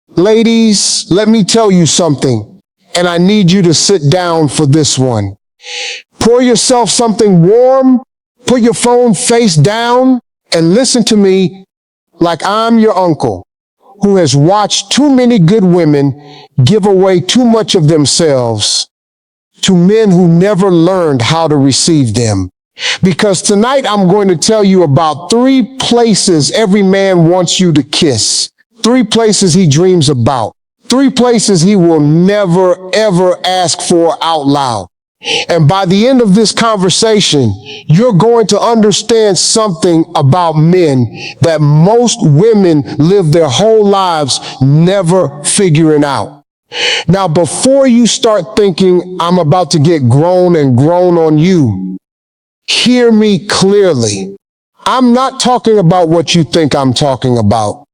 Ladies, let me tell you something, and I need you to sit down for this one. Pour yourself something warm, put your phone face down, and listen to me like I'm your uncle who has watched too many good women give away too much of themselves to men who never learned how to receive them. Because tonight I'm going to tell you about 3 places every man wants you to kiss. 3 places he dreams about. 3 places he will never, ever ask for out loud. And by the end of this conversation, you're going to understand something about men that most women live their whole lives never figuring out. Now, before you start thinking I'm about to get grown on you, hear me clearly. I'm not talking about what you think I'm talking about.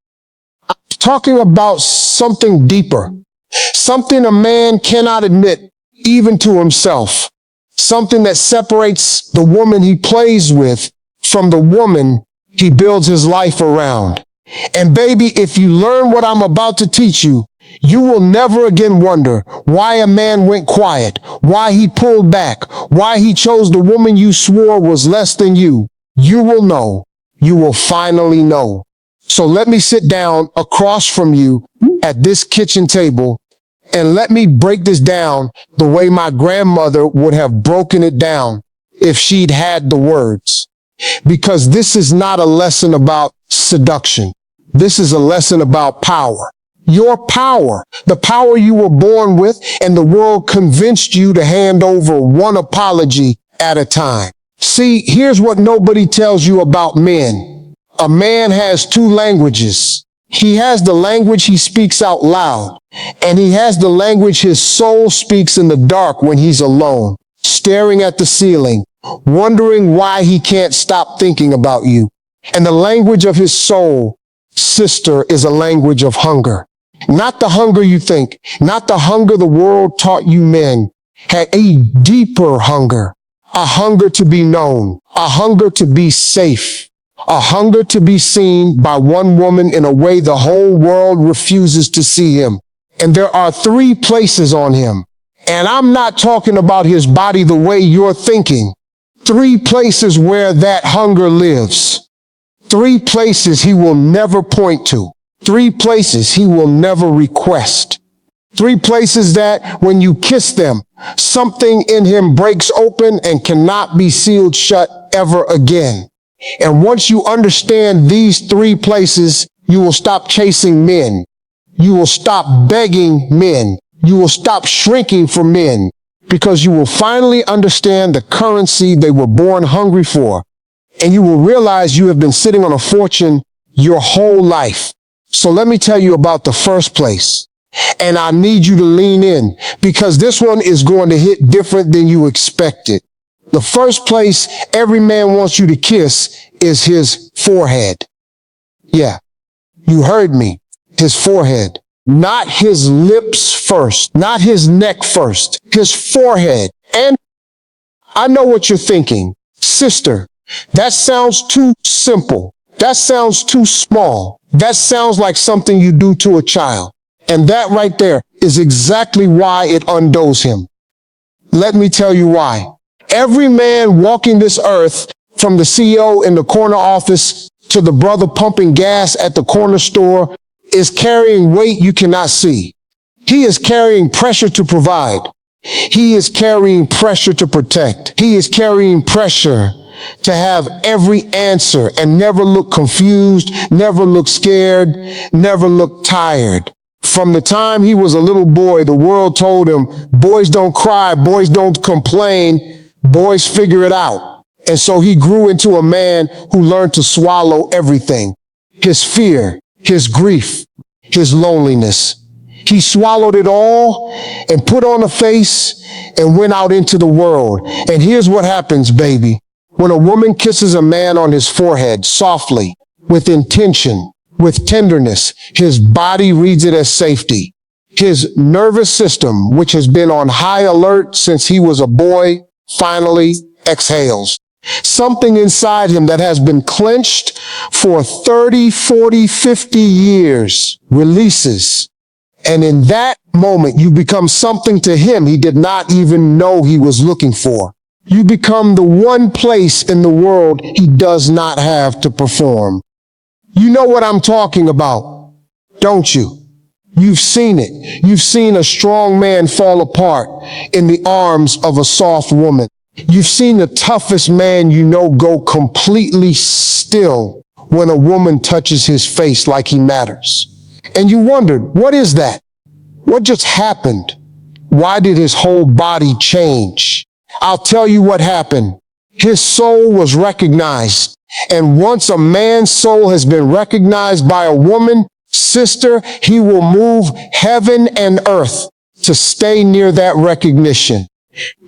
I'm talking about something deeper, something a man cannot admit even to himself, something that separates the woman he plays with from the woman he builds his life around. And baby, if you learn what I'm about to teach you, you will never again wonder why a man went quiet, why he pulled back, why he chose the woman you swore was less than you. You will know. You will finally know. So let me sit down across from you at this kitchen table and let me break this down the way my grandmother would have broken it down if she'd had the words. Because this is not a lesson about seduction. This is a lesson about power. Your power, the power you were born with and the world convinced you to hand over one apology at a time. See, here's what nobody tells you about men. A man has 2 languages. He has the language he speaks out loud, and he has the language his soul speaks in the dark when he's alone, staring at the ceiling, wondering why he can't stop thinking about you. And the language of his soul, sister, is a language of hunger. Not the hunger you think, not the hunger the world taught you men, had a deeper hunger, a hunger to be known, a hunger to be safe, a hunger to be seen by one woman in a way the whole world refuses to see him. And there are 3 places on him. And I'm not talking about his body the way you're thinking. 3 places where that hunger lives. 3 places he will never point to. 3 places he will never request. 3 places that when you kiss them, something in him breaks open and cannot be sealed shut ever again. And once you understand these 3 places, you will stop chasing men. You will stop begging men. You will stop shrinking for men because you will finally understand the currency they were born hungry for. And you will realize you have been sitting on a fortune your whole life. So let me tell you about the first place. And I need you to lean in because this one is going to hit different than you expected. The first place every man wants you to kiss is his forehead. Yeah, you heard me. His forehead. Not his lips first. Not his neck first. His forehead. And I know what you're thinking. Sister, that sounds too simple. That sounds too small. That sounds like something you do to a child. And that right there is exactly why it undoes him. Let me tell you why. Every man walking this earth, from the CEO in the corner office to the brother pumping gas at the corner store, is carrying weight you cannot see. He is carrying pressure to provide. He is carrying pressure to protect. He is carrying pressure to have every answer and never look confused, never look scared, never look tired. From the time he was a little boy, the world told him, boys don't cry, boys don't complain, boys figure it out. And so he grew into a man who learned to swallow everything. His fear, his grief, his loneliness. He swallowed it all and put on a face and went out into the world. And here's what happens, baby. When a woman kisses a man on his forehead softly, with intention, with tenderness, his body reads it as safety. His nervous system, which has been on high alert since he was a boy, finally exhales. Something inside him that has been clenched for 30, 40, 50 years releases. And in that moment, you become something to him he did not even know he was looking for. You become the one place in the world he does not have to perform. You know what I'm talking about, don't you? You've seen it. You've seen a strong man fall apart in the arms of a soft woman. You've seen the toughest man you know go completely still when a woman touches his face like he matters. And you wondered, what is that? What just happened? Why did his whole body change? I'll tell you what happened. His soul was recognized. And once a man's soul has been recognized by a woman, sister, he will move heaven and earth to stay near that recognition.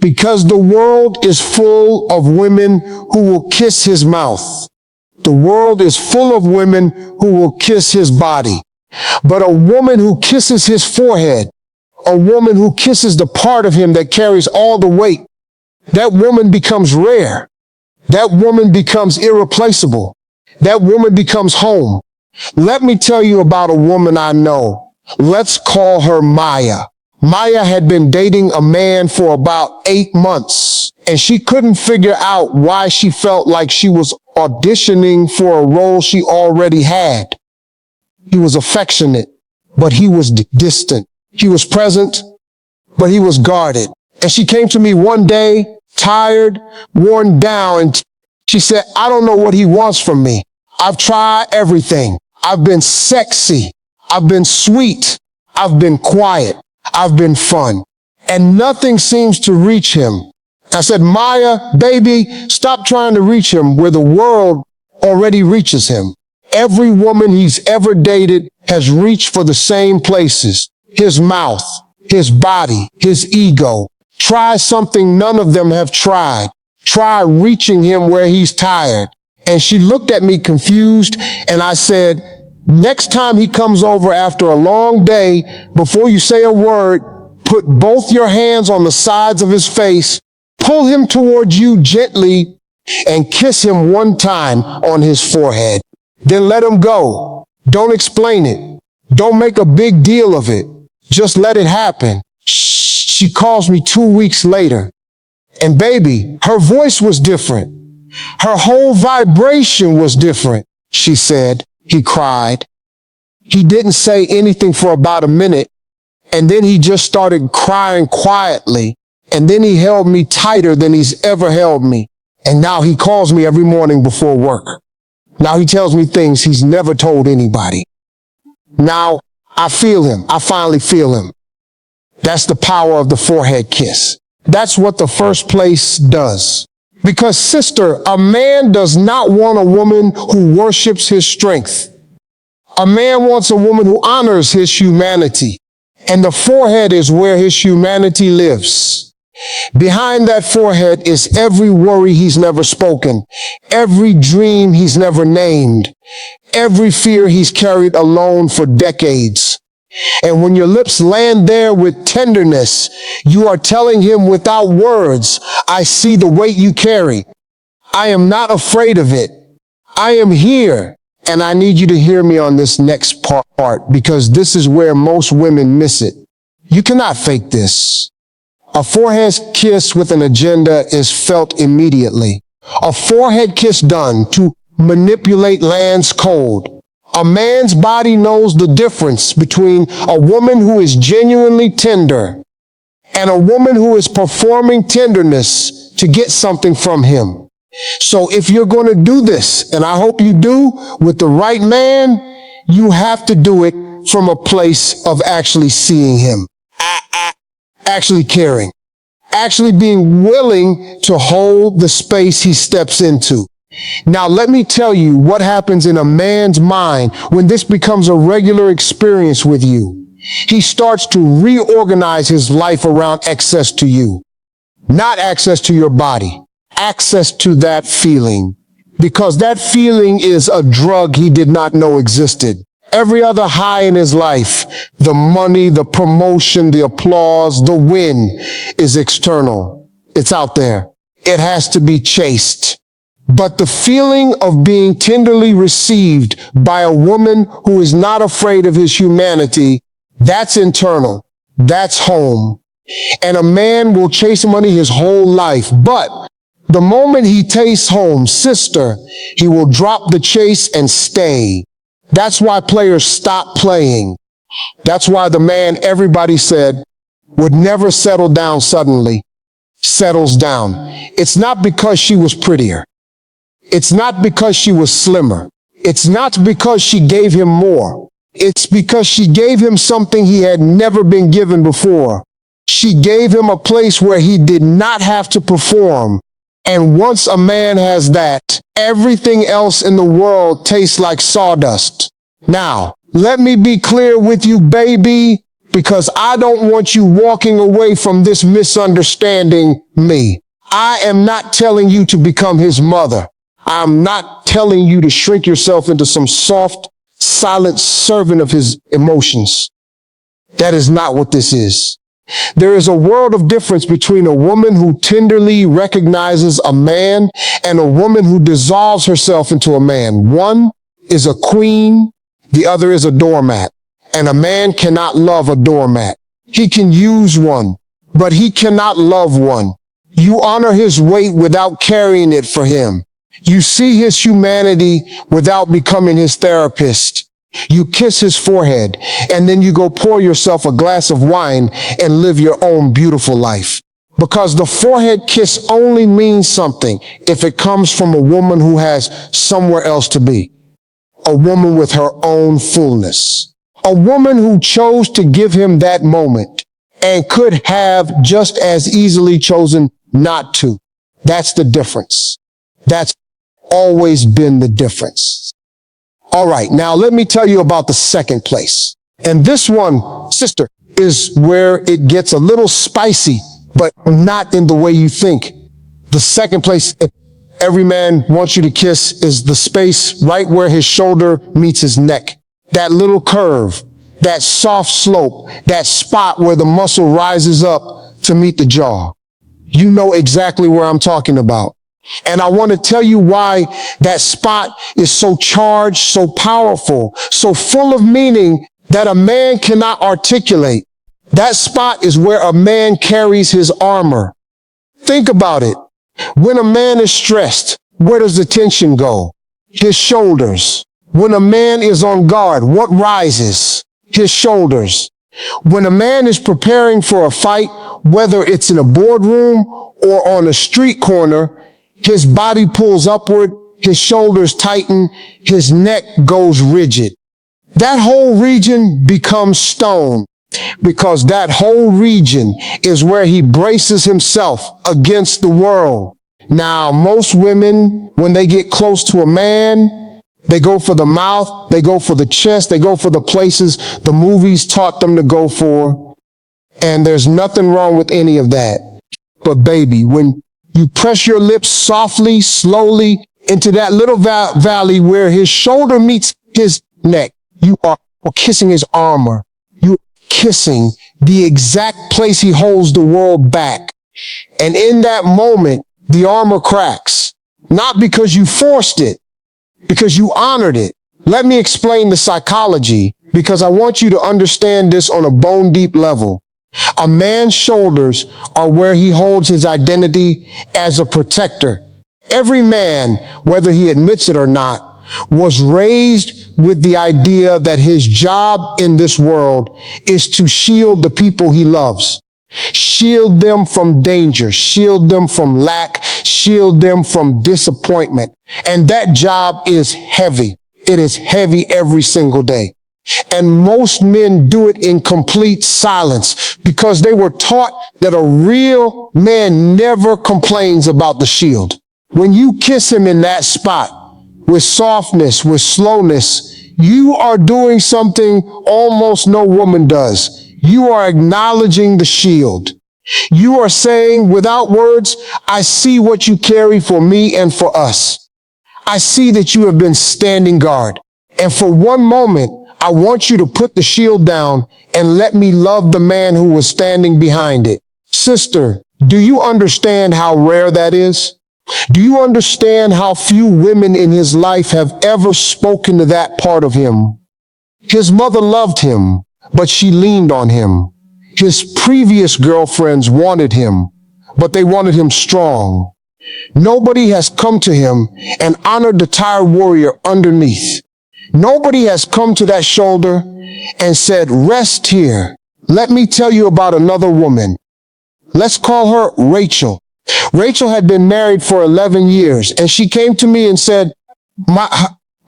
Because the world is full of women who will kiss his mouth. The world is full of women who will kiss his body. But a woman who kisses his forehead, a woman who kisses the part of him that carries all the weight, that woman becomes rare. That woman becomes irreplaceable. That woman becomes home. Let me tell you about a woman I know. Let's call her Maya. Maya had been dating a man for about 8 months, and she couldn't figure out why she felt like she was auditioning for a role she already had. He was affectionate, but he was distant. He was present, but he was guarded. And she came to me one day, tired, worn down, and she said, I don't know what he wants from me. I've tried everything. I've been sexy. I've been sweet. I've been quiet. I've been fun. And nothing seems to reach him. I said, Maya, baby, stop trying to reach him where the world already reaches him. Every woman he's ever dated has reached for the same places. His mouth, his body, his ego. Try something none of them have tried. Try reaching him where he's tired. And she looked at me confused, and I said, next time he comes over after a long day, before you say a word, put both your hands on the sides of his face, pull him towards you gently, and kiss him one time on his forehead. Then let him go. Don't explain it. Don't make a big deal of it. Just let it happen. She calls me 2 weeks later. And baby, her voice was different. Her whole vibration was different. She said, he cried. He didn't say anything for about a minute. And then he just started crying quietly. And then he held me tighter than he's ever held me. And now he calls me every morning before work. Now he tells me things he's never told anybody. Now I feel him. I finally feel him. That's the power of the forehead kiss. That's what the first place does. Because sister, a man does not want a woman who worships his strength. A man wants a woman who honors his humanity. And the forehead is where his humanity lives. Behind that forehead is every worry he's never spoken, every dream he's never named, every fear he's carried alone for decades. And when your lips land there with tenderness, you are telling him without words, I see the weight you carry. I am not afraid of it. I am here. And I need you to hear me on this next part, because this is where most women miss it. You cannot fake this. A forehead kiss with an agenda is felt immediately. A forehead kiss done to manipulate lands cold. A man's body knows the difference between a woman who is genuinely tender and a woman who is performing tenderness to get something from him. So if you're going to do this, and I hope you do with the right man, you have to do it from a place of actually seeing him, actually caring, actually being willing to hold the space he steps into. Now, let me tell you what happens in a man's mind when this becomes a regular experience with you. He starts to reorganize his life around access to you, not access to your body, access to that feeling, because that feeling is a drug he did not know existed. Every other high in his life, the money, the promotion, the applause, the win, is external. It's out there. It has to be chased. But the feeling of being tenderly received by a woman who is not afraid of his humanity, That's internal. That's home. And a man will chase money his whole life. But the moment he tastes home, sister, he will drop the chase and stay. That's why players stop playing. That's why the man everybody said would never settle down suddenly settles down. It's not because she was prettier. It's not because she was slimmer. It's not because she gave him more. It's because she gave him something he had never been given before. She gave him a place where he did not have to perform. And once a man has that, everything else in the world tastes like sawdust. Now, let me be clear with you, baby, because I don't want you walking away from this misunderstanding me. I am not telling you to become his mother. I'm not telling you to shrink yourself into some soft, silent servant of his emotions. That is not what this is. There is a world of difference between a woman who tenderly recognizes a man and a woman who dissolves herself into a man. One is a queen, the other is a doormat. And a man cannot love a doormat. He can use one, but he cannot love one. You honor his weight without carrying it for him. You see his humanity without becoming his therapist. You kiss his forehead, and then you go pour yourself a glass of wine and live your own beautiful life. Because the forehead kiss only means something if it comes from a woman who has somewhere else to be. A woman with her own fullness. A woman who chose to give him that moment and could have just as easily chosen not to. That's the difference. That's always been the difference. All right, now let me tell you about the second place. And this one, sister, is where it gets a little spicy, but not in the way you think. The second place every man wants you to kiss is the space right where his shoulder meets his neck. That little curve, that soft slope, that spot where the muscle rises up to meet the jaw. You know exactly where I'm talking about. And I want to tell you why that spot is so charged, so powerful, so full of meaning that a man cannot articulate. That spot is where a man carries his armor. Think about it. When a man is stressed, where does the tension go? His shoulders. When a man is on guard, what rises? His shoulders. When a man is preparing for a fight, whether it's in a boardroom or on a street corner, his body pulls upward, his shoulders tighten, his neck goes rigid. That whole region becomes stone because that whole region is where he braces himself against the world. Now, most women, when they get close to a man, they go for the mouth, they go for the chest, they go for the places the movies taught them to go for. And there's nothing wrong with any of that. But baby, when you press your lips softly, slowly into that little valley where his shoulder meets his neck, you are kissing his armor. You're kissing the exact place he holds the world back. And in that moment, the armor cracks. Not because you forced it, because you honored it. Let me explain the psychology, because I want you to understand this on a bone deep level. A man's shoulders are where he holds his identity as a protector. Every man, whether he admits it or not, was raised with the idea that his job in this world is to shield the people he loves. Shield them from danger, shield them from lack, shield them from disappointment. And that job is heavy. It is heavy every single day. And most men do it in complete silence because they were taught that a real man never complains about the shield. When you kiss him in that spot with softness, with slowness, you are doing something almost no woman does. You are acknowledging the shield. You are saying without words, I see what you carry for me and for us. I see that you have been standing guard. And for one moment, I want you to put the shield down and let me love the man who was standing behind it. Sister, do you understand how rare that is? Do you understand how few women in his life have ever spoken to that part of him? His mother loved him, but she leaned on him. His previous girlfriends wanted him, but they wanted him strong. Nobody has come to him and honored the tired warrior underneath. Nobody has come to that shoulder and said, rest here. Let me tell you about another woman. Let's call her Rachel. Rachel had been married for 11 years, and she came to me and said, my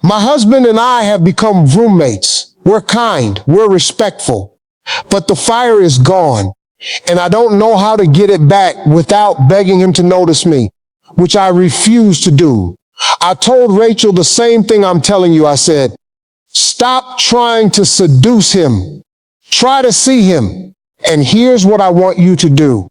husband and I have become roommates. We're kind, we're respectful, but the fire is gone, and I don't know how to get it back without begging him to notice me, which I refuse to do. I told Rachel the same thing I'm telling you. I said, stop trying to seduce him. Try to see him. And here's what I want you to do.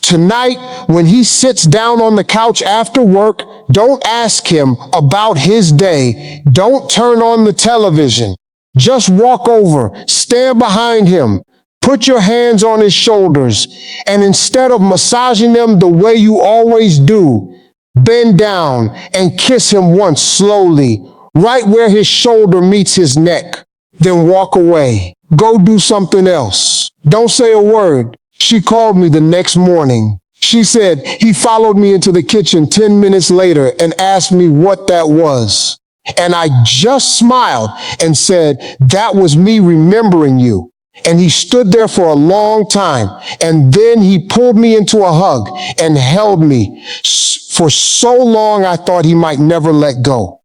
Tonight, when he sits down on the couch after work, don't ask him about his day. Don't turn on the television. Just walk over, stand behind him, put your hands on his shoulders, and instead of massaging them the way you always do, bend down and kiss him once slowly, right where his shoulder meets his neck. Then walk away. Go do something else. Don't say a word. She called me the next morning. She said he followed me into the kitchen 10 minutes later and asked me what that was. And I just smiled and said, that was me remembering you. And he stood there for a long time. And then he pulled me into a hug and held me for so long I thought he might never let go.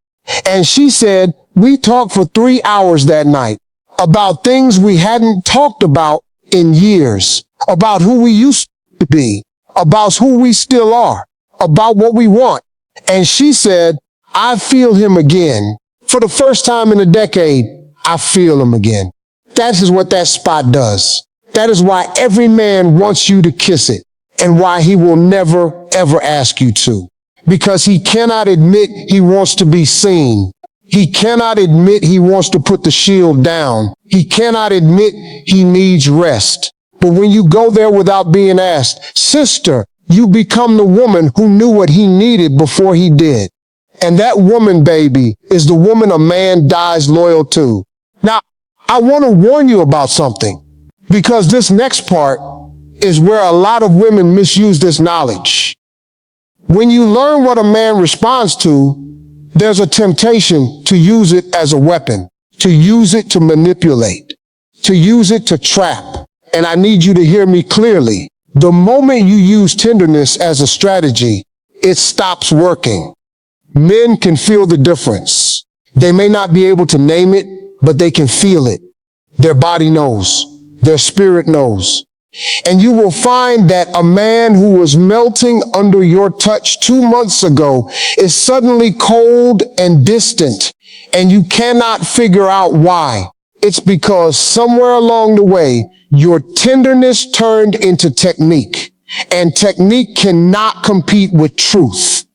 And she said, we talked for 3 hours that night about things we hadn't talked about in years, about who we used to be, about who we still are, about what we want. And she said, I feel him again. For the first time in a decade, I feel him again. That is what that spot does. That is why every man wants you to kiss it, and why he will never, ever ask you to. Because he cannot admit he wants to be seen. He cannot admit he wants to put the shield down. He cannot admit he needs rest. But when you go there without being asked, sister, you become the woman who knew what he needed before he did. And that woman, baby, is the woman a man dies loyal to. Now, I want to warn you about something, because this next part is where a lot of women misuse this knowledge. When you learn what a man responds to, there's a temptation to use it as a weapon, to use it to manipulate, to use it to trap. And I need you to hear me clearly. The moment you use tenderness as a strategy, it stops working. Men can feel the difference. They may not be able to name it, but they can feel it. Their body knows. Their spirit knows. And you will find that a man who was melting under your touch 2 months ago is suddenly cold and distant, and you cannot figure out why. It's because somewhere along the way, your tenderness turned into technique, and technique cannot compete with truth.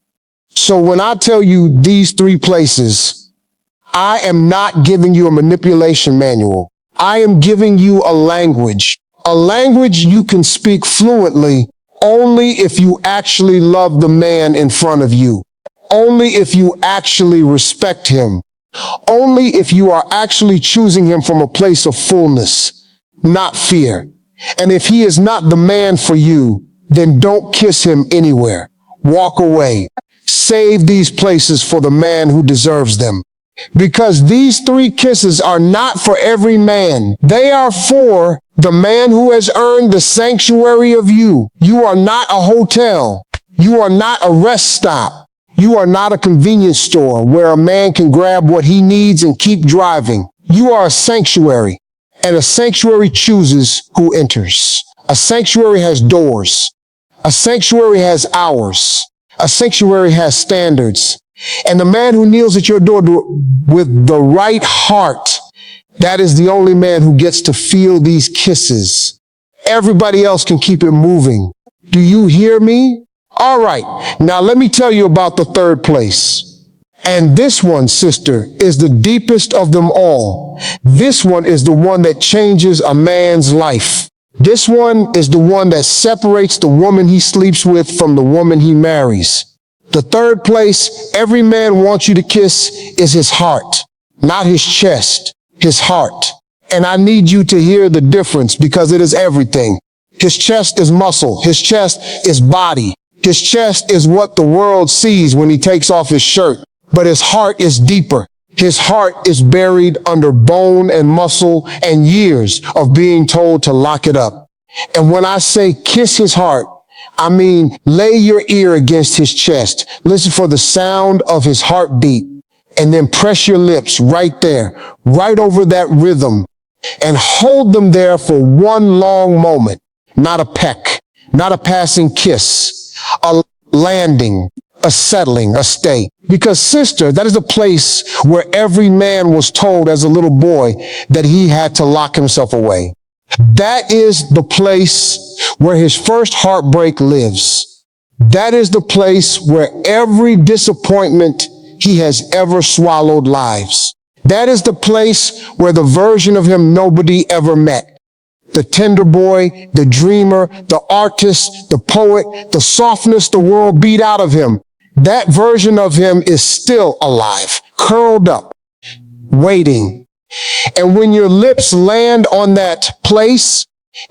So when I tell you these 3 places, I am not giving you a manipulation manual. I am giving you a language you can speak fluently only if you actually love the man in front of you, only if you actually respect him, only if you are actually choosing him from a place of fullness, not fear. And if he is not the man for you, then don't kiss him anywhere. Walk away. Save these places for the man who deserves them. Because these 3 kisses are not for every man. They are for the man who has earned the sanctuary of you. You are not a hotel. You are not a rest stop. You are not a convenience store where a man can grab what he needs and keep driving. You are a sanctuary, and a sanctuary chooses who enters. A sanctuary has doors. A sanctuary has hours. A sanctuary has standards. And the man who kneels at your door with the right heart, that is the only man who gets to feel these kisses. Everybody else can keep it moving. Do you hear me? All right. Now let me tell you about the 3rd place. And this one, sister, is the deepest of them all. This one is the one that changes a man's life. This one is the one that separates the woman he sleeps with from the woman he marries. The 3rd place every man wants you to kiss is his heart, not his chest, his heart. And I need you to hear the difference because it is everything. His chest is muscle. His chest is body. His chest is what the world sees when he takes off his shirt. But his heart is deeper. His heart is buried under bone and muscle and years of being told to lock it up. And when I say kiss his heart, I mean lay your ear against his chest. Listen for the sound of his heartbeat. And then press your lips right there, right over that rhythm. And hold them there for one long moment. Not a peck, not a passing kiss, a landing, a settling, a stay. Because sister, that is a place where every man was told as a little boy that he had to lock himself away. That is the place where his first heartbreak lives. That is the place where every disappointment he has ever swallowed lives. That is the place where the version of him nobody ever met. The tender boy, the dreamer, the artist, the poet, the softness the world beat out of him. That version of him is still alive, curled up, waiting. And when your lips land on that place,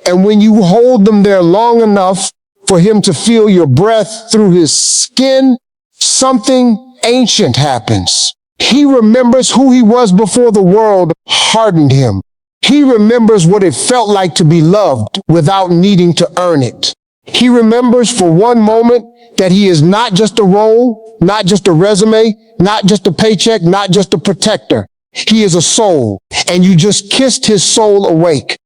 and when you hold them there long enough for him to feel your breath through his skin, something ancient happens. He remembers who he was before the world hardened him. He remembers what it felt like to be loved without needing to earn it. He remembers for one moment that he is not just a role, not just a resume, not just a paycheck, not just a protector. He is a soul, and you just kissed his soul awake.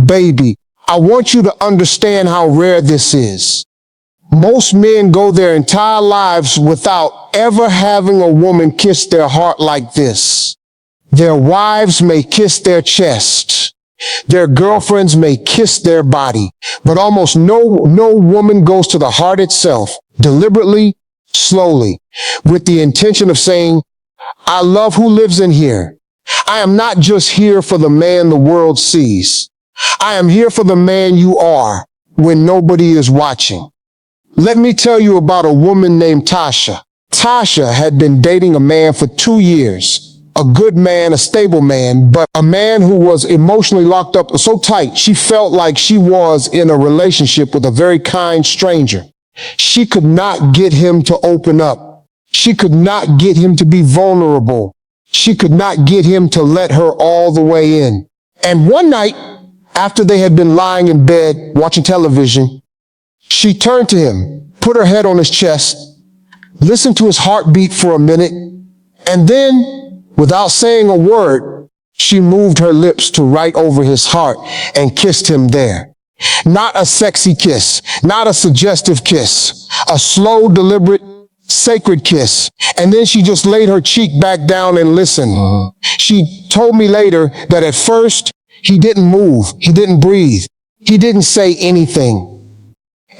Baby, I want you to understand how rare this is. Most men go their entire lives without ever having a woman kiss their heart like this. Their wives may kiss their chest. Their girlfriends may kiss their body. But almost no woman goes to the heart itself, deliberately, slowly, with the intention of saying, I love who lives in here. I am not just here for the man the world sees. I am here for the man you are when nobody is watching. Let me tell you about a woman named Tasha. Tasha had been dating a man for 2 years. A good man, a stable man, but a man who was emotionally locked up so tight, she felt like she was in a relationship with a very kind stranger. She could not get him to open up. She could not get him to be vulnerable. She could not get him to let her all the way in. And one night, after they had been lying in bed watching television, she turned to him, put her head on his chest, listened to his heartbeat for a minute, and then, without saying a word, she moved her lips to right over his heart and kissed him there. Not a sexy kiss, not a suggestive kiss, a slow, deliberate, sacred kiss. And then she just laid her cheek back down and listened. She told me later that at first he didn't move, he didn't breathe, he didn't say anything.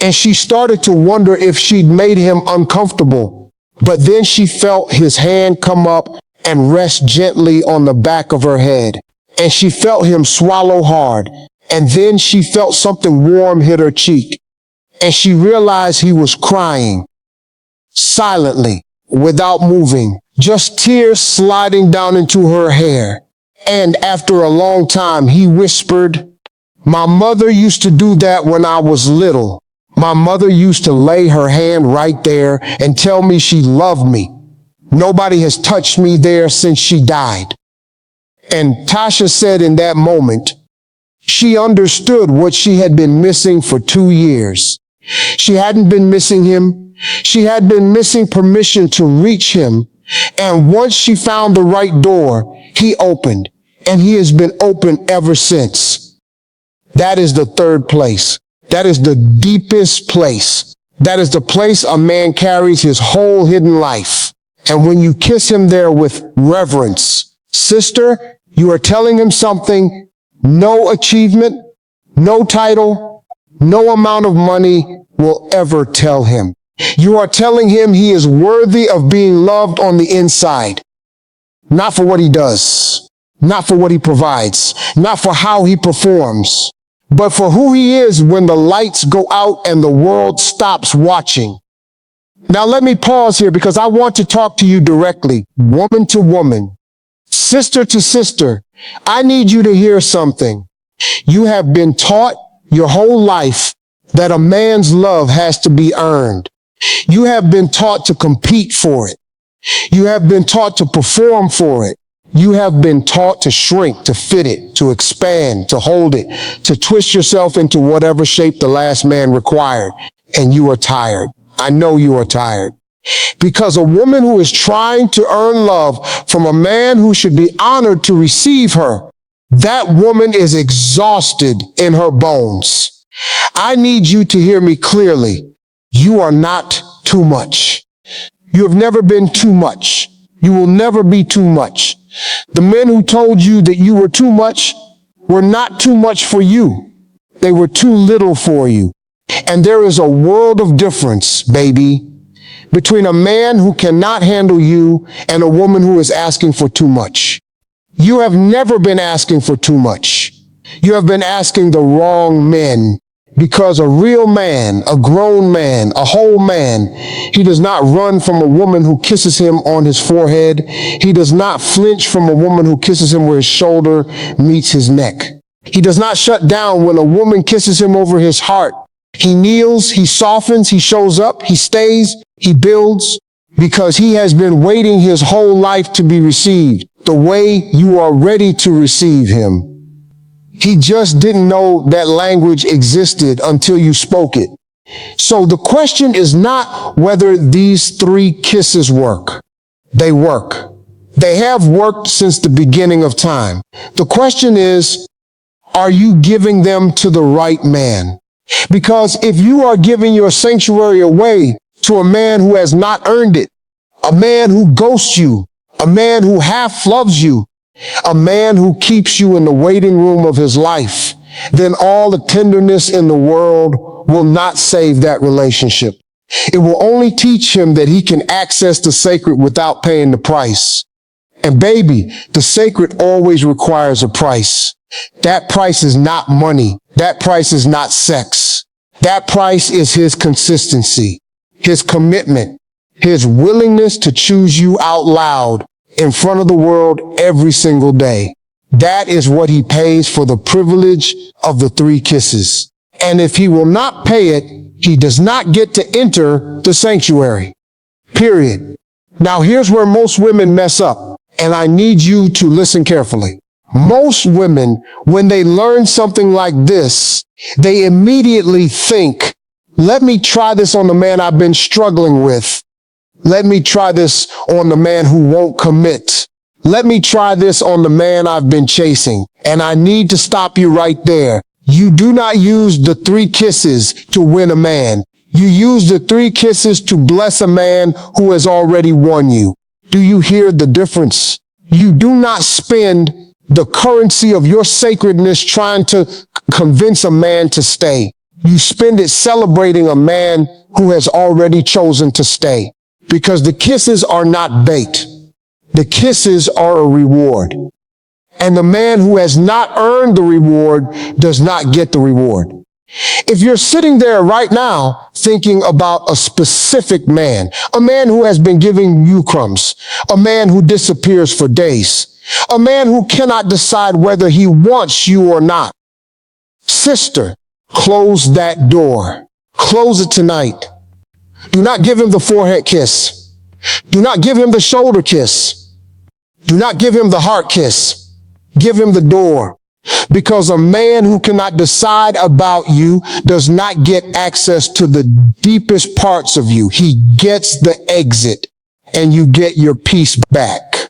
And she started to wonder if she'd made him uncomfortable. But then she felt his hand come up and rest gently on the back of her head. And she felt him swallow hard. And then she felt something warm hit her cheek. And she realized he was crying. Silently, without moving, just tears sliding down into her hair. And after a long time, he whispered, "My mother used to do that when I was little. My mother used to lay her hand right there and tell me she loved me. Nobody has touched me there since she died." And Tasha said in that moment, she understood what she had been missing for 2 years. She hadn't been missing him. She had been missing permission to reach him. And once she found the right door, he opened, and he has been open ever since. That is the third place. That is the deepest place. That is the place a man carries his whole hidden life. And when you kiss him there with reverence, sister, you are telling him something no achievement, no title, no amount of money will ever tell him. You are telling him he is worthy of being loved on the inside. Not for what he does, not for what he provides, not for how he performs, but for who he is when the lights go out and the world stops watching. Now let me pause here because I want to talk to you directly, woman to woman, sister to sister, I need you to hear something. You have been taught your whole life that a man's love has to be earned. You have been taught to compete for it. You have been taught to perform for it. You have been taught to shrink, to fit it, to expand, to hold it, to twist yourself into whatever shape the last man required. And you are tired. I know you are tired. Because a woman who is trying to earn love from a man who should be honored to receive her, that woman is exhausted in her bones. I need you to hear me clearly. You are not too much. You have never been too much. You will never be too much. The men who told you that you were too much were not too much for you. They were too little for you. And there is a world of difference, baby, between a man who cannot handle you and a woman who is asking for too much. You have never been asking for too much. You have been asking the wrong men. Because a real man, a grown man, a whole man, he does not run from a woman who kisses him on his forehead. He does not flinch from a woman who kisses him where his shoulder meets his neck. He does not shut down when a woman kisses him over his heart. He kneels, he softens, he shows up, he stays, he builds, because he has been waiting his whole life to be received the way you are ready to receive him. He just didn't know that language existed until you spoke it. So the question is not whether these 3 kisses work. They work. They have worked since the beginning of time. The question is, are you giving them to the right man? Because if you are giving your sanctuary away to a man who has not earned it, a man who ghosts you, a man who half loves you, a man who keeps you in the waiting room of his life, then all the tenderness in the world will not save that relationship. It will only teach him that he can access the sacred without paying the price. And baby, the sacred always requires a price. That price is not money. That price is not sex. That price is his consistency, his commitment, his willingness to choose you out loud in front of the world every single day. That is what he pays for the privilege of the 3 kisses. And if he will not pay it, he does not get to enter the sanctuary. Period. Now here's where most women mess up, and I need you to listen carefully. Most women, when they learn something like this, they immediately think, let me try this on the man I've been struggling with. Let me try this on the man who won't commit. Let me try this on the man I've been chasing. And I need to stop you right there. You do not use the 3 kisses to win a man. You use the 3 kisses to bless a man who has already won you. Do you hear the difference? You do not spend the currency of your sacredness trying to convince a man to stay. You spend it celebrating a man who has already chosen to stay. Because the kisses are not bait. The kisses are a reward. And the man who has not earned the reward does not get the reward. If you're sitting there right now thinking about a specific man, a man who has been giving you crumbs, a man who disappears for days, a man who cannot decide whether he wants you or not, sister, close that door. Close it tonight. Do not give him the forehead kiss. Do not give him the shoulder kiss. Do not give him the heart kiss. Give him the door. Because a man who cannot decide about you does not get access to the deepest parts of you. He gets the exit and you get your peace back.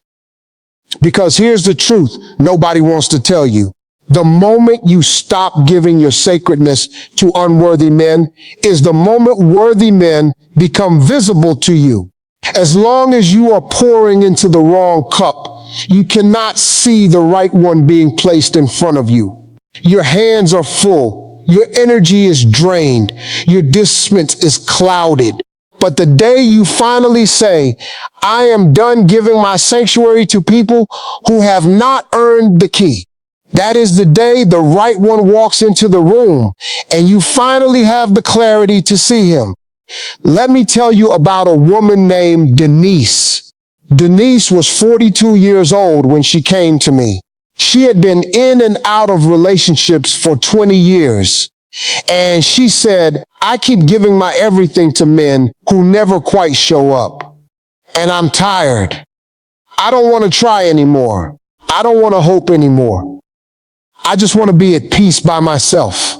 Because here's the truth nobody wants to tell you. The moment you stop giving your sacredness to unworthy men is the moment worthy men become visible to you. As long as you are pouring into the wrong cup, you cannot see the right one being placed in front of you. Your hands are full. Your energy is drained. Your discernment is clouded. But the day you finally say, I am done giving my sanctuary to people who have not earned the key, that is the day the right one walks into the room and you finally have the clarity to see him. Let me tell you about a woman named Denise. Denise was 42 years old when she came to me. She had been in and out of relationships for 20 years. And she said, I keep giving my everything to men who never quite show up. And I'm tired. I don't want to try anymore. I don't want to hope anymore. I just want to be at peace by myself.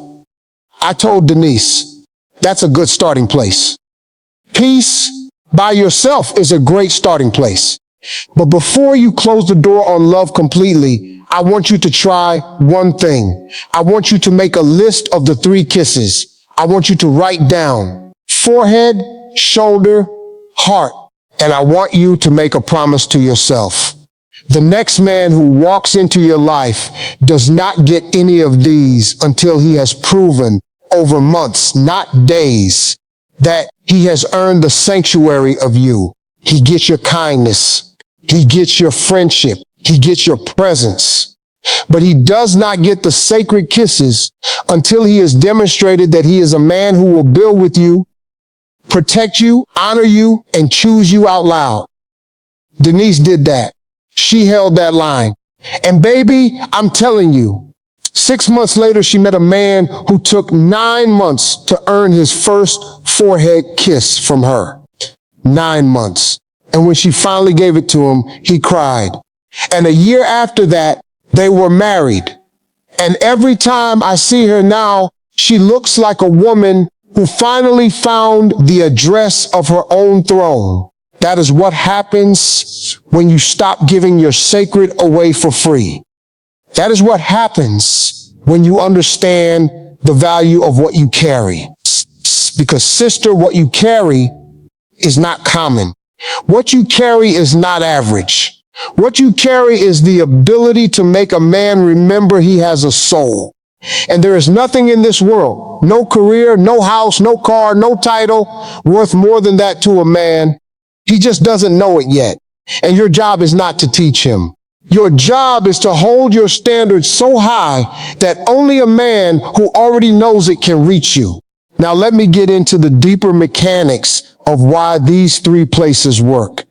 I told Denise, that's a good starting place. Peace by yourself is a great starting place. But before you close the door on love completely, I want you to try one thing. I want you to make a list of the 3 kisses. I want you to write down forehead, shoulder, heart. And I want you to make a promise to yourself. The next man who walks into your life does not get any of these until he has proven over months, not days, that he has earned the sanctuary of you. He gets your kindness. He gets your friendship. He gets your presence. But he does not get the sacred kisses until he has demonstrated that he is a man who will build with you, protect you, honor you, and choose you out loud. Denise did that. She held that line. And baby, I'm telling you, 6 months later, she met a man who took 9 months to earn his first forehead kiss from her. 9 months. And when she finally gave it to him, he cried. And a year after that, they were married. And every time I see her now, she looks like a woman who finally found the address of her own throne. That is what happens when you stop giving your sacred away for free. That is what happens when you understand the value of what you carry. Because sister, what you carry is not common. What you carry is not average. What you carry is the ability to make a man remember he has a soul. And there is nothing in this world, no career, no house, no car, no title, worth more than that to a man. He just doesn't know it yet. And your job is not to teach him. Your job is to hold your standards so high that only a man who already knows it can reach you. Now let me get into the deeper mechanics of why these 3 places work.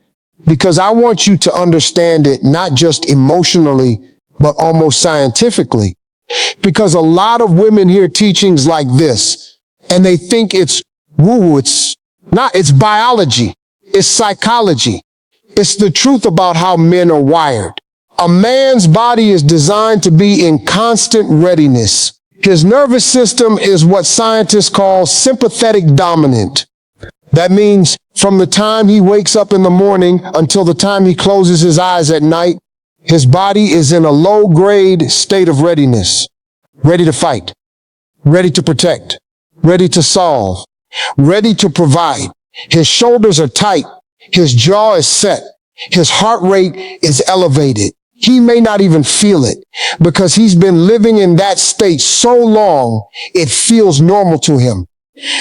Because I want you to understand it not just emotionally, but almost scientifically. Because a lot of women hear teachings like this, and they think it's woo-woo. It's not, it's biology. It's psychology. It's the truth about how men are wired. A man's body is designed to be in constant readiness. His nervous system is what scientists call sympathetic dominant. That means from the time he wakes up in the morning until the time he closes his eyes at night, his body is in a low-grade state of readiness. Ready to fight, ready to protect, ready to solve, ready to provide. His shoulders are tight. His jaw is set. His heart rate is elevated. He may not even feel it because he's been living in that state so long, it feels normal to him.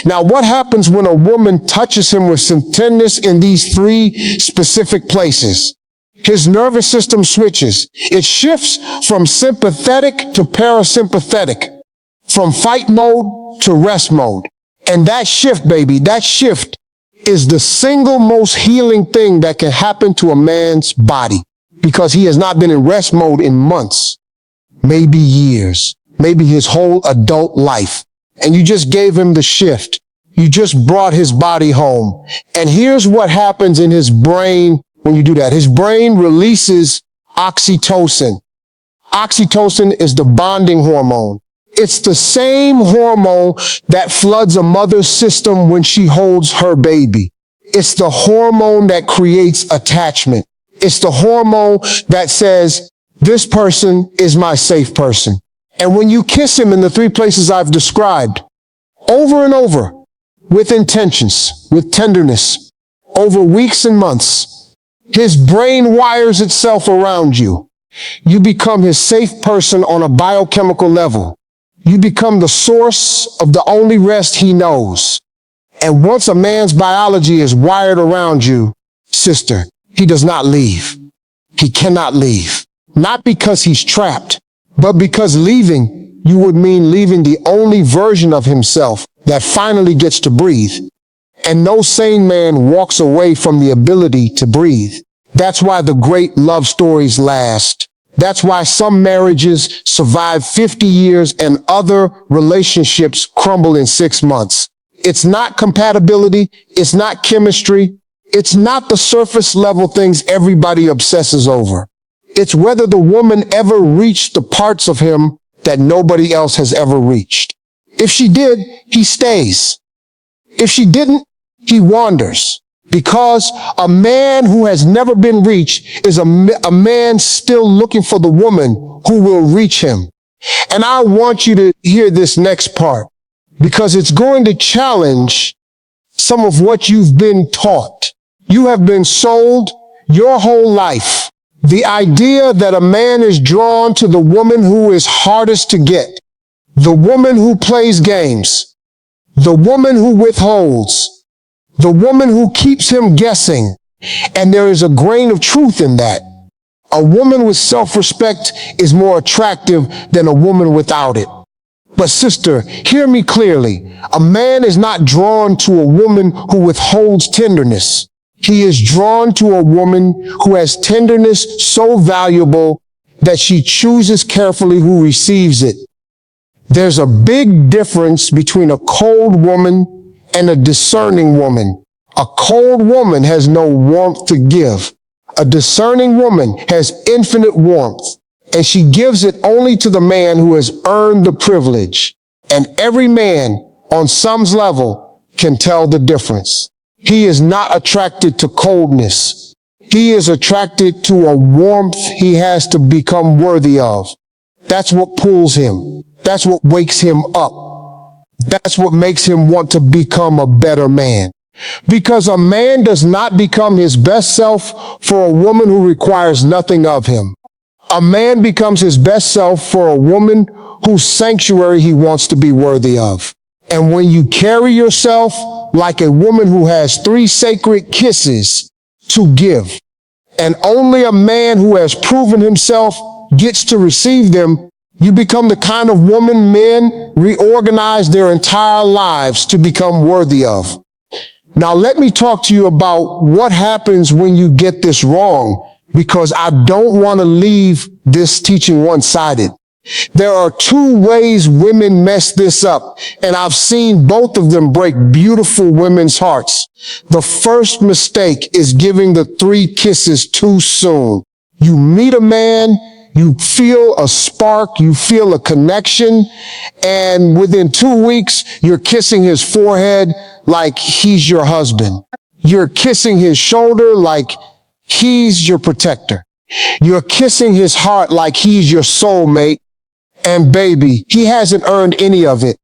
Now, what happens when a woman touches him with some tenderness in these 3 specific places? His nervous system switches. It shifts from sympathetic to parasympathetic, from fight mode to rest mode. And that shift, baby, that shift is the single most healing thing that can happen to a man's body because he has not been in rest mode in months, maybe years, maybe his whole adult life. And you just gave him the shift. You just brought his body home. And here's what happens in his brain when you do that. His brain releases oxytocin. Oxytocin is the bonding hormone. It's the same hormone that floods a mother's system when she holds her baby. It's the hormone that creates attachment. It's the hormone that says, this person is my safe person. And when you kiss him in the 3 places I've described, over and over, with intentions, with tenderness, over weeks and months, his brain wires itself around you. You become his safe person on a biochemical level. You become the source of the only rest he knows. And once a man's biology is wired around you, sister, he does not leave. He cannot leave. Not because he's trapped, but because leaving, you would mean leaving the only version of himself that finally gets to breathe. And no sane man walks away from the ability to breathe. That's why the great love stories last. That's why some marriages survive 50 years and other relationships crumble in 6 months. It's not compatibility. It's not chemistry. It's not the surface level things everybody obsesses over. It's whether the woman ever reached the parts of him that nobody else has ever reached. If she did, he stays. If she didn't, he wanders. Because a man who has never been reached is a man still looking for the woman who will reach him. And I want you to hear this next part because it's going to challenge some of what you've been taught. You have been sold your whole life the idea that a man is drawn to the woman who is hardest to get, the woman who plays games, the woman who withholds, the woman who keeps him guessing. And there is a grain of truth in that. A woman with self-respect is more attractive than a woman without it. But sister, hear me clearly. A man is not drawn to a woman who withholds tenderness. He is drawn to a woman who has tenderness so valuable that she chooses carefully who receives it. There's a big difference between a cold woman and a discerning woman. A cold woman has no warmth to give. A discerning woman has infinite warmth, and she gives it only to the man who has earned the privilege. And every man, on some level, can tell the difference. He is not attracted to coldness. He is attracted to a warmth he has to become worthy of. That's what pulls him. That's what wakes him up. That's what makes him want to become a better man. Because a man does not become his best self for a woman who requires nothing of him. A man becomes his best self for a woman whose sanctuary he wants to be worthy of. And when you carry yourself like a woman who has 3 sacred kisses to give, and only a man who has proven himself gets to receive them, you become the kind of woman men reorganize their entire lives to become worthy of. Now let me talk to you about what happens when you get this wrong, because I don't want to leave this teaching one-sided. There are 2 ways women mess this up, and I've seen both of them break beautiful women's hearts. The first mistake is giving the 3 kisses too soon. You meet a man, you feel a spark, you feel a connection, and within 2 weeks, you're kissing his forehead like he's your husband. You're kissing his shoulder like he's your protector. You're kissing his heart like he's your soulmate. And baby, he hasn't earned any of it.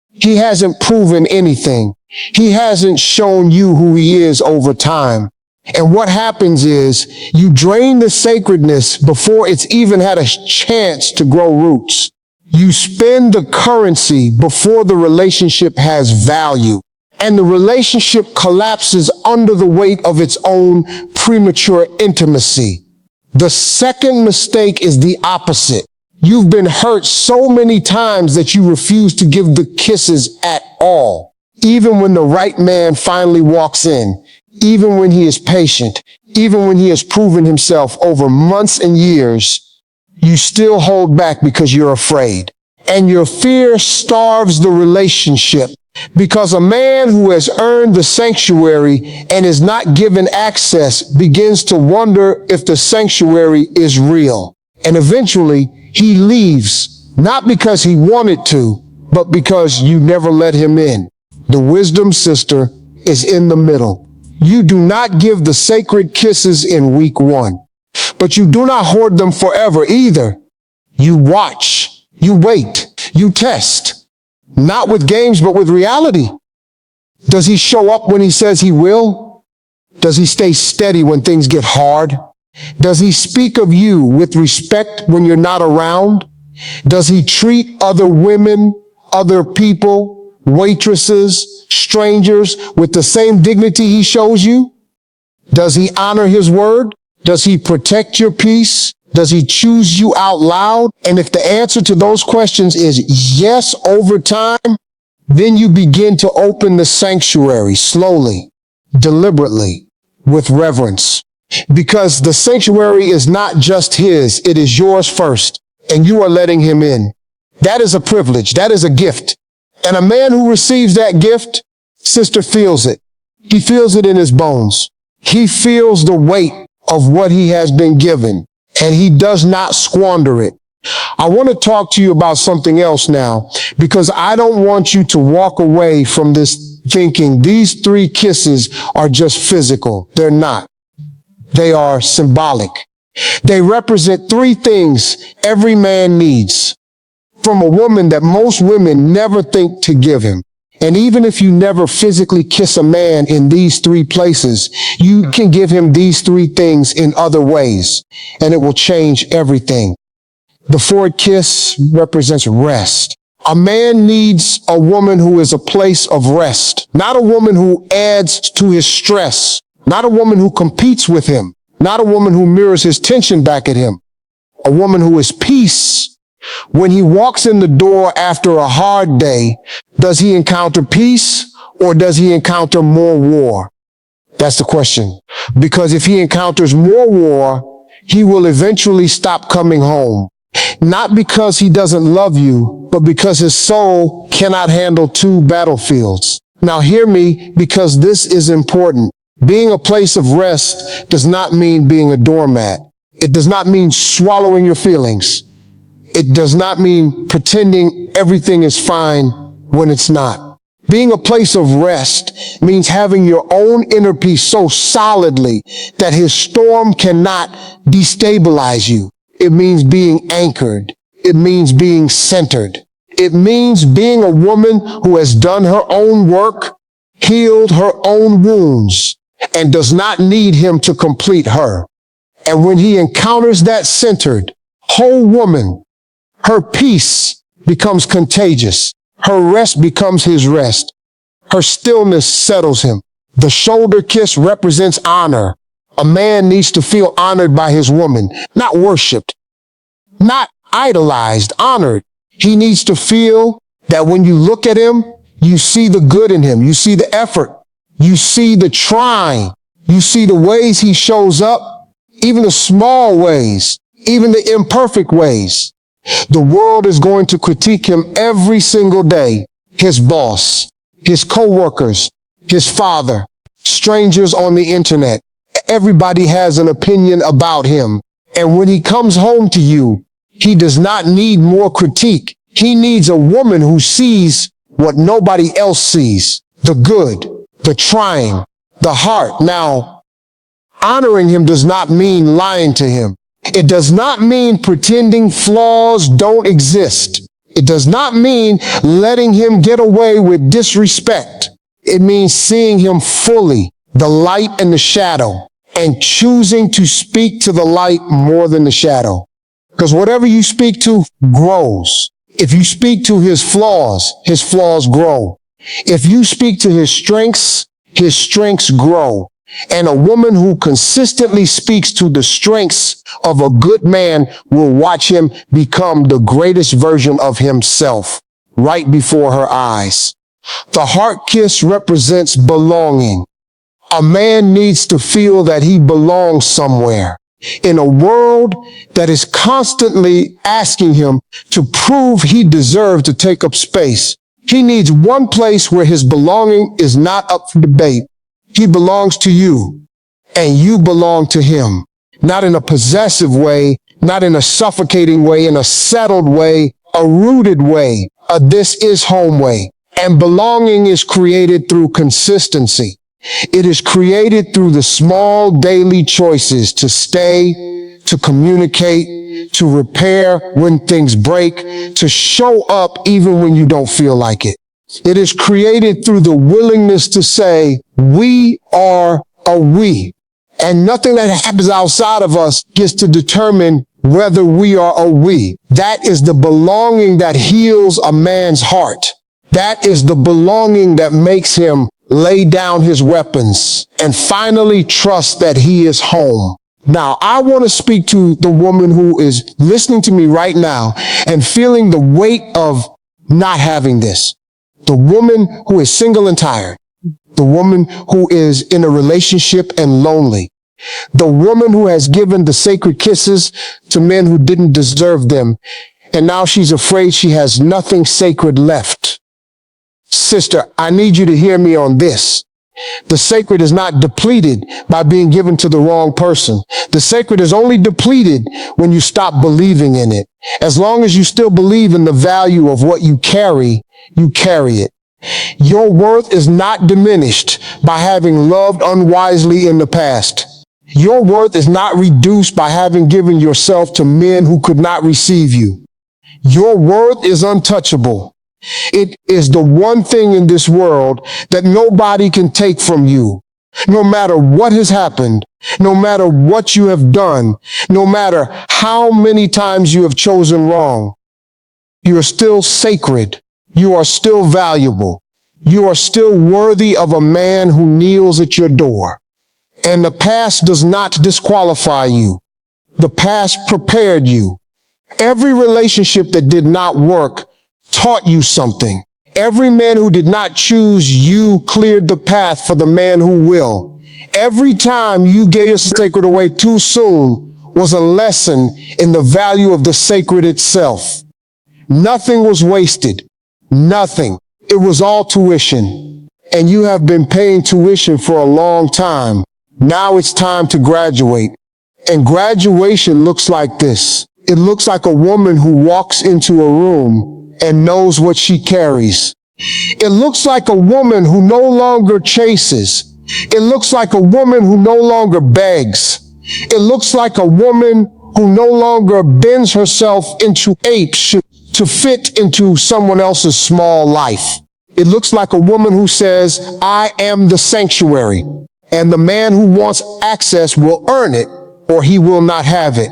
He hasn't proven anything. He hasn't shown you who he is over time. And what happens is you drain the sacredness before it's even had a chance to grow roots. You spend the currency before the relationship has value. And the relationship collapses under the weight of its own premature intimacy. The second mistake is the opposite. You've been hurt so many times that you refuse to give the kisses at all. Even when the right man finally walks in, even when he is patient, even when he has proven himself over months and years, you still hold back because you're afraid. And your fear starves the relationship, because a man who has earned the sanctuary and is not given access begins to wonder if the sanctuary is real. And eventually, he leaves, not because he wanted to, but because you never let him in. The wisdom, sister, is in the middle. You do not give the sacred kisses in week 1, but you do not hoard them forever either. You watch, you wait, you test, not with games, but with reality. Does he show up when he says he will? Does he stay steady when things get hard? Does he speak of you with respect when you're not around? Does he treat other women, other people, waitresses, strangers with the same dignity he shows you? Does he honor his word? Does he protect your peace? Does he choose you out loud? And if the answer to those questions is yes over time, then you begin to open the sanctuary slowly, deliberately, with reverence. because the sanctuary is not just his, it is yours first, and you are letting him in. That is a privilege. That is a gift. And a man who receives that gift, sister, feels it. He feels it in his bones. He feels the weight of what he has been given, and he does not squander it. I want to talk to you about something else now, because I don't want you to walk away from this thinking these 3 kisses are just physical. They're not. They are symbolic. They represent 3 things every man needs from a woman that most women never think to give him. And even if you never physically kiss a man in these 3 places, you can give him these 3 things in other ways, and it will change everything. The forward kiss represents rest. A man needs a woman who is a place of rest, not a woman who adds to his stress, not a woman who competes with him, not a woman who mirrors his tension back at him, a woman who is peace. When he walks in the door after a hard day, does he encounter peace or does he encounter more war? That's the question. Because if he encounters more war, he will eventually stop coming home. Not because he doesn't love you, but because his soul cannot handle 2 battlefields. Now hear me, because this is important. Being a place of rest does not mean being a doormat. It does not mean swallowing your feelings. It does not mean pretending everything is fine when it's not. Being a place of rest means having your own inner peace so solidly that his storm cannot destabilize you. It means being anchored. It means being centered. It means being a woman who has done her own work, healed her own wounds, and does not need him to complete her. And when he encounters that centered, whole woman, her peace becomes contagious. Her rest becomes his rest. Her stillness settles him. The shoulder kiss represents honor. A man needs to feel honored by his woman, not worshiped, not idolized, honored. He needs to feel that when you look at him, you see the good in him. You see the effort. You see the trying. You see the ways he shows up, even the small ways, even the imperfect ways. The world is going to critique him every single day. His boss, his coworkers, his father, strangers on the internet. Everybody has an opinion about him. And when he comes home to you, he does not need more critique. He needs a woman who sees what nobody else sees. The good, the trying, the heart. Now, honoring him does not mean lying to him. It does not mean pretending flaws don't exist. It does not mean letting him get away with disrespect. It means seeing him fully, the light and the shadow, and choosing to speak to the light more than the shadow. Because whatever you speak to grows. If you speak to his flaws grow. If you speak to his strengths grow. And a woman who consistently speaks to the strengths of a good man will watch him become the greatest version of himself right before her eyes. The heart kiss represents belonging. A man needs to feel that he belongs somewhere. In a world that is constantly asking him to prove he deserves to take up space, he needs one place where his belonging is not up for debate. He belongs to you, and you belong to him. Not in a possessive way, not in a suffocating way, in a settled way, a rooted way, a this is home way. And belonging is created through consistency. It is created through the small daily choices to stay, to communicate, to repair when things break, to show up even when you don't feel like it. It is created through the willingness to say, we are a we. And nothing that happens outside of us gets to determine whether we are a we. That is the belonging that heals a man's heart. That is the belonging that makes him lay down his weapons and finally trust that he is home. Now, I want to speak to the woman who is listening to me right now and feeling the weight of not having this. The woman who is single and tired. The woman who is in a relationship and lonely. The woman who has given the sacred kisses to men who didn't deserve them, and now she's afraid she has nothing sacred left. Sister, I need you to hear me on this. The sacred is not depleted by being given to the wrong person. The sacred is only depleted when you stop believing in it. As long as you still believe in the value of what you carry it. Your worth is not diminished by having loved unwisely in the past. Your worth is not reduced by having given yourself to men who could not receive you. Your worth is untouchable. It is the one thing in this world that nobody can take from you. No matter what has happened, no matter what you have done, no matter how many times you have chosen wrong, you are still sacred. You are still valuable. You are still worthy of a man who kneels at your door. And the past does not disqualify you. The past prepared you. Every relationship that did not work taught you something. Every man who did not choose you cleared the path for the man who will. Every time you gave your sacred away too soon was a lesson in the value of the sacred itself. Nothing was wasted. Nothing. It was all tuition. And you have been paying tuition for a long time. Now it's time to graduate. And graduation looks like this. It looks like a woman who walks into a room and knows what she carries. It looks like a woman who no longer chases. It looks like a woman who no longer begs. It looks like a woman who no longer bends herself into apes to fit into someone else's small life. It looks like a woman who says, I am the sanctuary, and the man who wants access will earn it or he will not have it.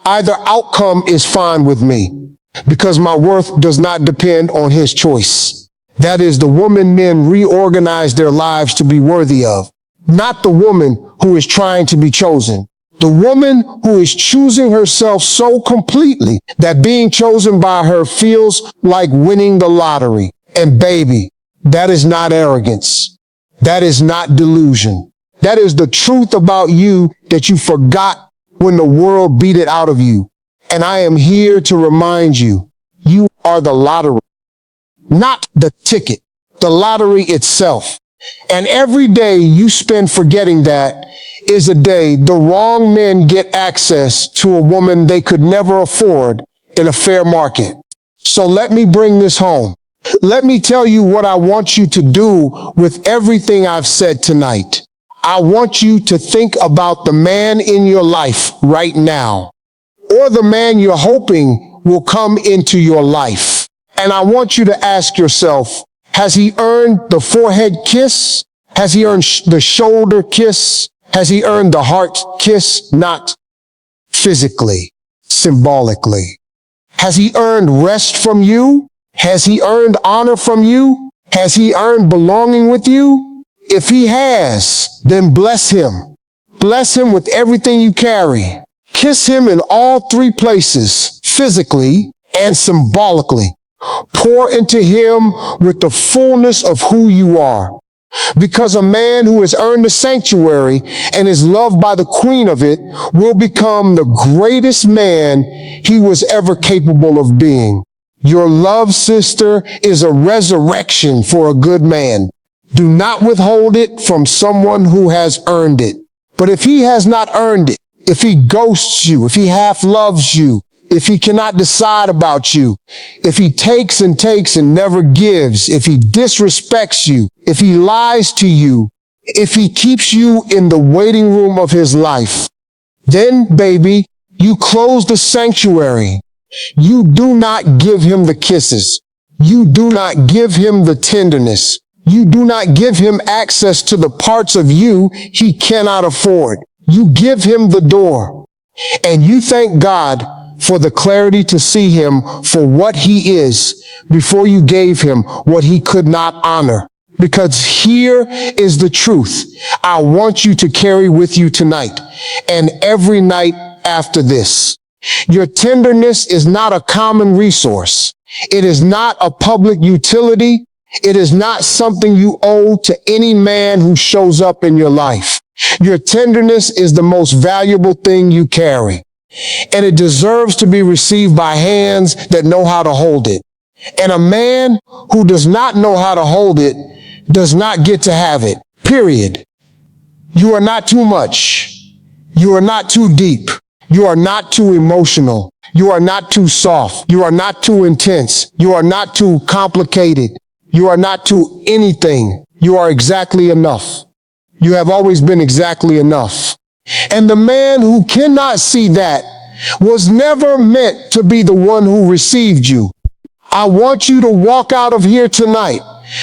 Either outcome is fine with me, because my worth does not depend on his choice. That is the woman men reorganize their lives to be worthy of, not the woman who is trying to be chosen. The woman who is choosing herself so completely that being chosen by her feels like winning the lottery. And baby, that is not arrogance. That is not delusion. That is the truth about you that you forgot when the world beat it out of you. And I am here to remind you, you are the lottery, not the ticket, the lottery itself. And every day you spend forgetting that is a day the wrong men get access to a woman they could never afford in a fair market. So let me bring this home. Let me tell you what I want you to do with everything I've said tonight. I want you to think about the man in your life right now, or the man you're hoping will come into your life. And I want you to ask yourself, has he earned the forehead kiss? Has he earned the shoulder kiss? Has he earned the heart kiss? Not physically, symbolically. Has he earned rest from you? Has he earned honor from you? Has he earned belonging with you? If he has, then bless him. Bless him with everything you carry. Kiss him in all three places, physically and symbolically. Pour into him with the fullness of who you are. Because a man who has earned the sanctuary and is loved by the queen of it will become the greatest man he was ever capable of being. Your love, sister, is a resurrection for a good man. Do not withhold it from someone who has earned it. But if he has not earned it, if he ghosts you, if he half loves you, if he cannot decide about you, if he takes and never gives, if he disrespects you, if he lies to you, if he keeps you in the waiting room of his life, then, baby, you close the sanctuary. You do not give him the kisses. You do not give him the tenderness. You do not give him access to the parts of you he cannot afford. You give him the door. And you thank God for the clarity to see him for what he is before you gave him what he could not honor. Because here is the truth I want you to carry with you tonight and every night after this. Your tenderness is not a common resource. It is not a public utility. It is not something you owe to any man who shows up in your life. Your tenderness is the most valuable thing you carry, and it deserves to be received by hands that know how to hold it. And a man who does not know how to hold it does not get to have it, period. You are not too much. You are not too deep. You are not too emotional. You are not too soft. You are not too intense. You are not too complicated. You are not too anything. You are exactly enough. You have always been exactly enough. And the man who cannot see that was never meant to be the one who received you. I want you to walk out of here tonight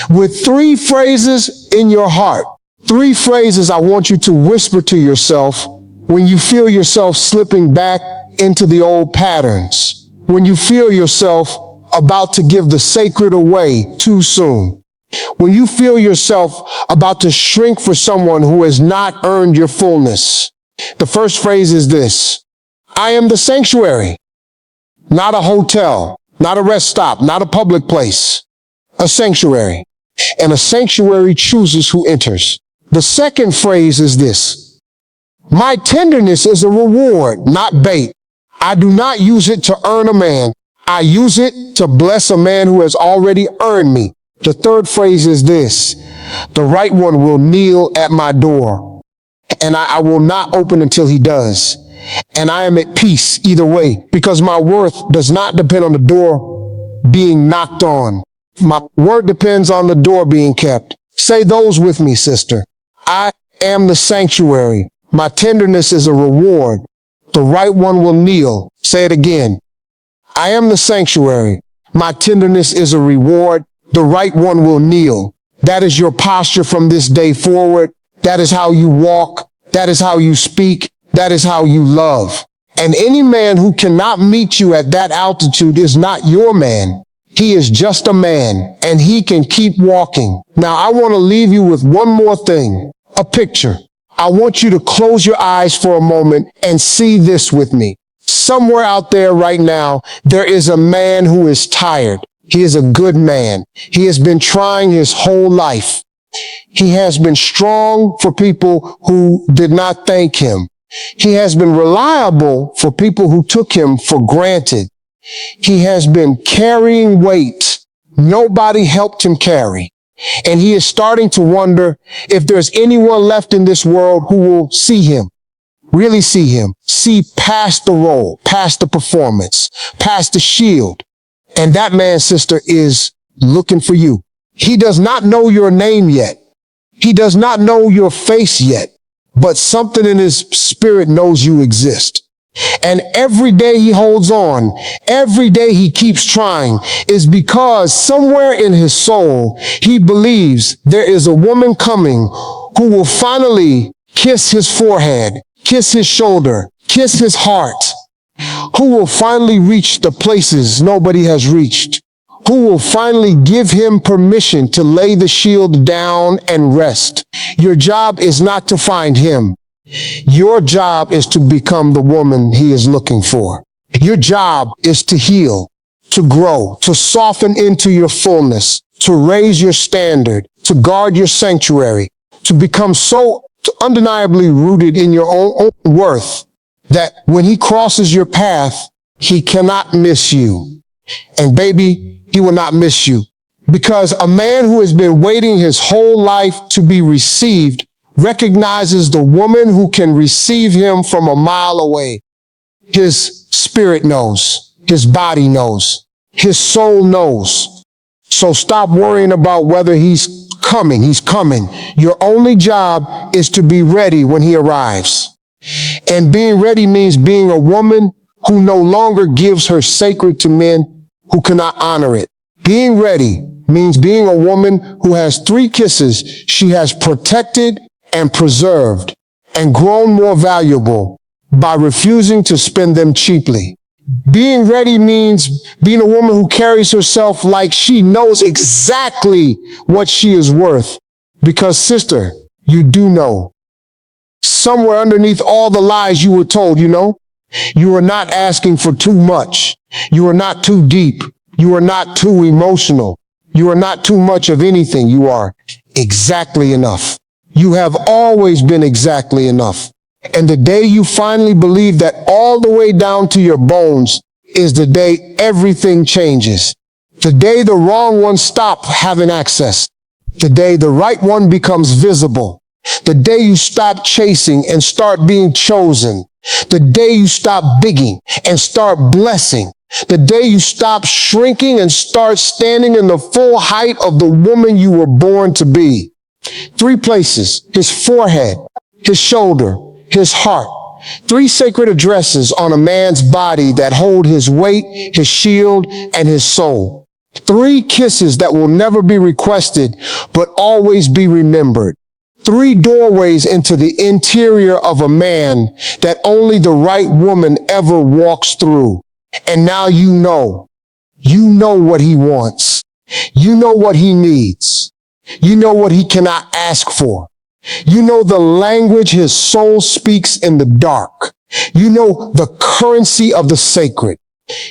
with 3 phrases in your heart. 3 phrases I want you to whisper to yourself when you feel yourself slipping back into the old patterns, when you feel yourself about to give the sacred away too soon, when you feel yourself about to shrink for someone who has not earned your fullness. The first phrase is this: I am the sanctuary, not a hotel, not a rest stop, not a public place, a sanctuary. And a sanctuary chooses who enters. The second phrase is this: my tenderness is a reward, not bait. I do not use it to earn a man. I use it to bless a man who has already earned me. The third phrase is this: the right one will kneel at my door, and I will not open until he does. And I am at peace either way, because my worth does not depend on the door being knocked on. My worth depends on the door being kept. Say those with me, sister. I am the sanctuary. My tenderness is a reward. The right one will kneel. Say it again. I am the sanctuary. My tenderness is a reward. The right one will kneel. That is your posture from this day forward. That is how you walk. That is how you speak. That is how you love. And any man who cannot meet you at that altitude is not your man. He is just a man, and he can keep walking. Now, I want to leave you with one more thing, a picture. I want you to close your eyes for a moment and see this with me. Somewhere out there right now, there is a man who is tired. He is a good man. He has been trying his whole life. He has been strong for people who did not thank him. He has been reliable for people who took him for granted. He has been carrying weight nobody helped him carry. And he is starting to wonder if there's anyone left in this world who will see him, really see him, see past the role, past the performance, past the shield. And that man, sister, is looking for you. He does not know your name yet. He does not know your face yet, but something in his spirit knows you exist. And every day he holds on, every day he keeps trying, is because somewhere in his soul, he believes there is a woman coming who will finally kiss his forehead, kiss his shoulder, kiss his heart, who will finally reach the places nobody has reached, who will finally give him permission to lay the shield down and rest. Your job is not to find him. Your job is to become the woman he is looking for. Your job is to heal, to grow, to soften into your fullness, to raise your standard, to guard your sanctuary, to become so undeniably rooted in your own worth that when he crosses your path, he cannot miss you. And baby, he will not miss you, because a man who has been waiting his whole life to be received recognizes the woman who can receive him from a mile away. His spirit knows, his body knows, his soul knows. So stop worrying about whether he's coming. He's coming. Your only job is to be ready when he arrives. And being ready means being a woman who no longer gives her sacred to men who cannot honor it. Being ready means being a woman who has 3 kisses she has protected and preserved and grown more valuable by refusing to spend them cheaply. Being ready means being a woman who carries herself like she knows exactly what she is worth. Because, sister, you do know. Somewhere underneath all the lies you were told, you are not asking for too much. You are not too deep. You are not too emotional. You are not too much of anything. You are exactly enough. You have always been exactly enough. And the day you finally believe that all the way down to your bones is the day everything changes. The day the wrong ones stop having access. The day the right one becomes visible. The day you stop chasing and start being chosen. The day you stop begging and start blessing. The day you stop shrinking and start standing in the full height of the woman you were born to be. 3 places: his forehead, his shoulder, his heart. 3 sacred addresses on a man's body that hold his weight, his shield, and his soul. 3 kisses that will never be requested, but always be remembered. 3 doorways into the interior of a man that only the right woman ever walks through. And now you know what he wants. You know what he needs. You know what he cannot ask for. You know the language his soul speaks in the dark. You know the currency of the sacred.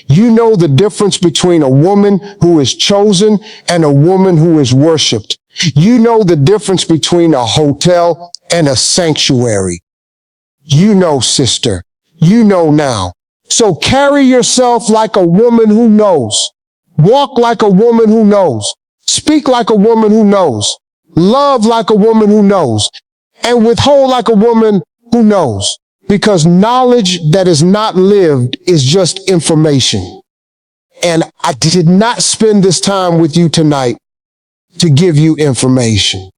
You know the difference between a woman who is chosen and a woman who is worshiped. You know the difference between a hotel and a sanctuary. You know, sister. You know now. So carry yourself like a woman who knows. Walk like a woman who knows. Speak like a woman who knows. Love like a woman who knows. And withhold like a woman who knows. Because knowledge that is not lived is just information. And I did not spend this time with you tonight to give you information.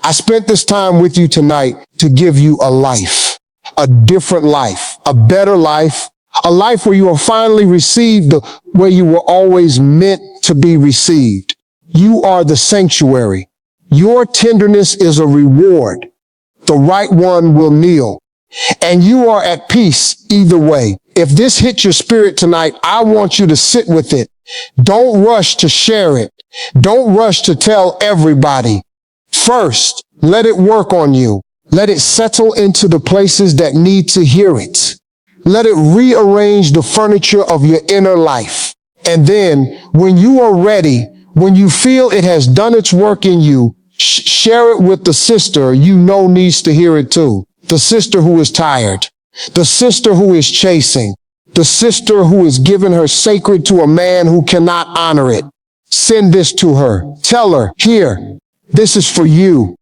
I spent this time with you tonight to give you a life, a different life, a better life, a life where you will finally receive where you were always meant to be received. You are the sanctuary. Your tenderness is a reward. The right one will kneel. And you are at peace either way. If this hit your spirit tonight, I want you to sit with it. Don't rush to share it. Don't rush to tell everybody. First, let it work on you. Let it settle into the places that need to hear it. Let it rearrange the furniture of your inner life. And then, when you are ready, when you feel it has done its work in you, share it with the sister you know needs to hear it too. The sister who is tired. The sister who is chasing. The sister who is giving her sacred to a man who cannot honor it. Send this to her. Tell her, here, this is for you.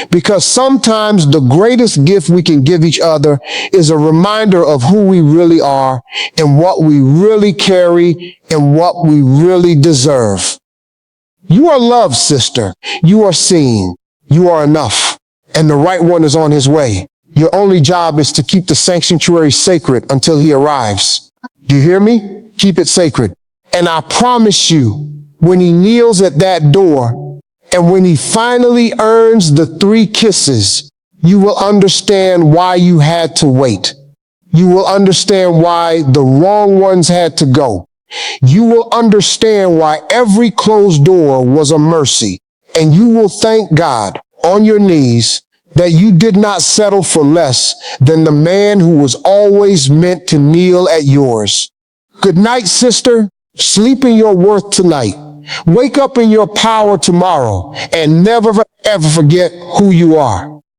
Because sometimes the greatest gift we can give each other is a reminder of who we really are and what we really carry and what we really deserve. You are loved, sister. You are seen. You are enough. And the right one is on his way. Your only job is to keep the sanctuary sacred until he arrives. Do you hear me? Keep it sacred. And I promise you, when he kneels at that door, and when he finally earns the 3 kisses, you will understand why you had to wait. You will understand why the wrong ones had to go. You will understand why every closed door was a mercy. And you will thank God on your knees that you did not settle for less than the man who was always meant to kneel at yours. Good night, sister. Sleep in your worth tonight. Wake up in your power tomorrow and never ever forget who you are.